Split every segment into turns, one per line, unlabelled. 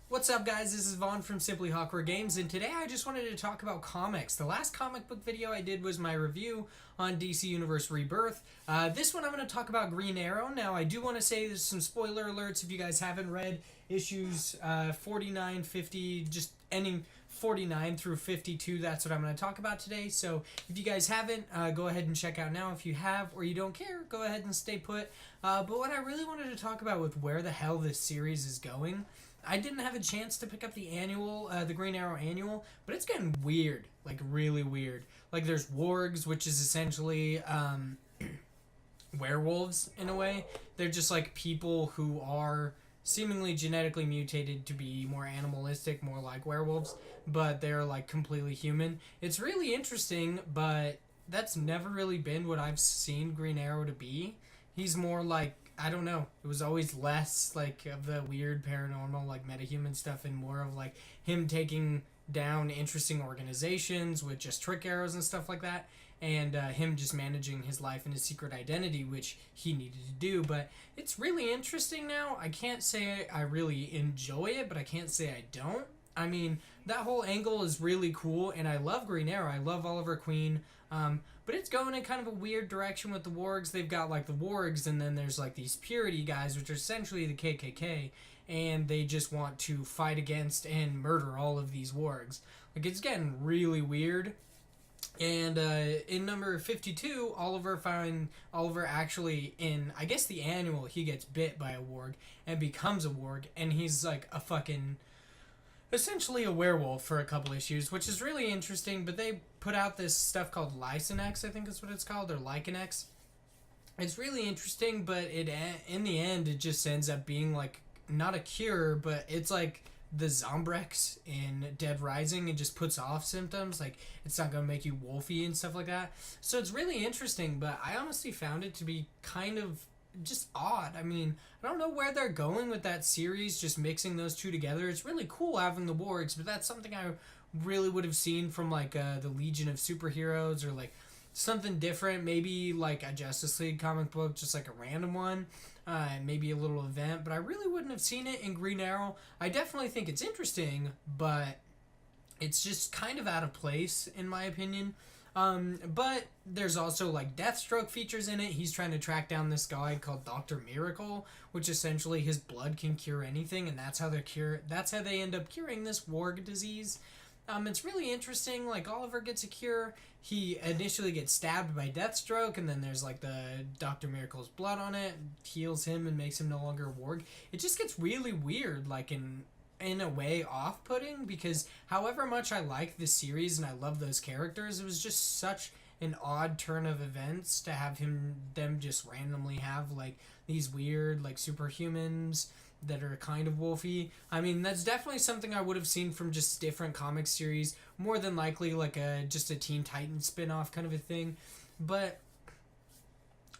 What's up, guys? This is Vaughn from Simply Hawkward Games, and today I just wanted to talk about comics. The last comic book video I did was my review on DC Universe Rebirth. This one I'm going to talk about Green Arrow. Now, I do want to say there's some spoiler alerts if you guys haven't read issues 49, 50, just ending 49 through 52. That's what I'm going to talk about today. So if you guys haven't, go ahead and check out now. If you have or you don't care, go ahead and stay put. But what I really wanted to talk about with where the hell this series is going, I didn't have a chance to pick up the annual, the Green Arrow annual, but it's getting weird, like really weird. Like there's wargs, which is essentially werewolves in a way. They're just like people who are seemingly genetically mutated to be more animalistic, more like werewolves, but they're like completely human. It's really interesting, but that's never really been what I've seen Green Arrow to be. He's more like, I don't know. It was always less like of the weird paranormal, like metahuman stuff, and more of like him taking down interesting organizations with just trick arrows and stuff like that, and him just managing his life and his secret identity, which he needed to do. But it's really interesting now. I can't say I really enjoy it, but I can't say I don't. I mean, that whole angle is really cool, and I love Green Arrow. I love Oliver Queen. But it's going in kind of a weird direction with the wargs. They've got like the wargs, and then there's like these purity guys, which are essentially the KKK, and they just want to fight against and murder all of these wargs. Like, it's getting really weird. And in number 52, Oliver actually, in I guess the annual, he gets bit by a warg and becomes a warg, and he's like a fucking essentially a werewolf for a couple issues, which is really interesting. But they put out this stuff called Lycanex, I think is what it's called, or Lycanex. It's really interesting, but in the end it just ends up being like not a cure, but it's like the Zombrex in Dead Rising. It just puts off symptoms, like it's not gonna make you wolfy and stuff like that. So it's really interesting, but I honestly found it to be kind of just odd. I mean, I don't know where they're going with that series, just mixing those two together. It's really cool having the wargs, but that's something I really would have seen from like the Legion of Superheroes, or like something different, maybe like a Justice League comic book, just like a random one, maybe a little event. But I really wouldn't have seen it in Green Arrow. I definitely think it's interesting, but it's just kind of out of place in my opinion. But there's also like Deathstroke features in it. He's trying to track down this guy called Dr. Miracle, which essentially his blood can cure anything, and that's how they end up curing this warg disease. It's really interesting. Like, Oliver gets a cure. He initially gets stabbed by Deathstroke, and then there's like the Dr. Miracle's blood on it, heals him and makes him no longer a warg. It just gets really weird, like in a way off-putting, because however much I like this series and I love those characters, it was just such an odd turn of events to have them just randomly have like these weird like superhumans that are kind of wolfy. I mean, that's definitely something I would have seen from just different comic series, more than likely like just a Teen Titans spin-off kind of a thing. But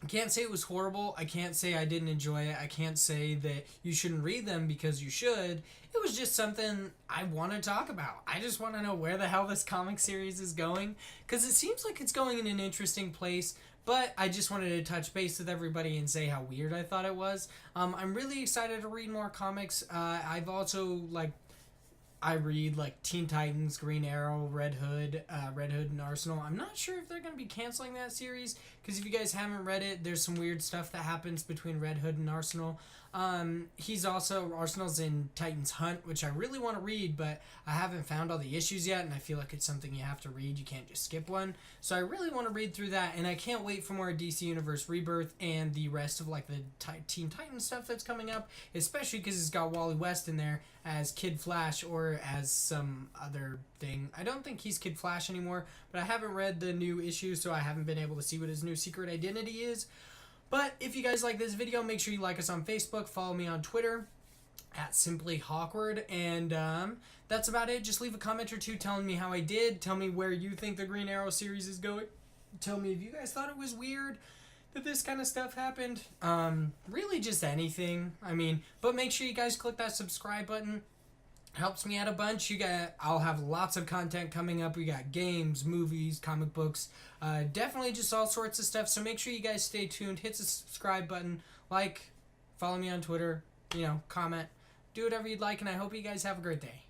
I can't say it was horrible. I can't say I didn't enjoy it. I can't say that you shouldn't read them, because you should. It was just something I want to talk about. I just want to know where the hell this comic series is going, because it seems like it's going in an interesting place. But I just wanted to touch base with everybody and say how weird I thought it was. I'm really excited to read more comics. I've also I read like Teen Titans, Green Arrow, Red Hood and Arsenal. I'm not sure if they're going to be canceling that series, because if you guys haven't read it, there's some weird stuff that happens between Red Hood and Arsenal. Arsenal's in Titans Hunt, which I really want to read, but I haven't found all the issues yet, and I feel like it's something you have to read. You can't just skip one. So I really want to read through that, and I can't wait for more DC Universe Rebirth and the rest of like the Teen Titans stuff that's coming up, especially because it's got Wally West in there as Kid Flash, or as some other thing. I don't think he's Kid Flash anymore, but I haven't read the new issue, so I haven't been able to see what his new secret identity is. But if you guys like this video, make sure you like us on Facebook, follow me on Twitter at Simply Hawkward, and that's about it. Just leave a comment or two telling me how I did. Tell me where you think the Green Arrow series is going. Tell me if you guys thought it was weird that this kind of stuff happened. Really just anything. I mean, but make sure you guys click that subscribe button. Helps me out a bunch. I'll have lots of content coming up. We got games, movies, comic books, definitely just all sorts of stuff. So make sure you guys stay tuned. Hit the subscribe button, follow me on Twitter, comment. do whatever you'd like, and I hope you guys have a great day.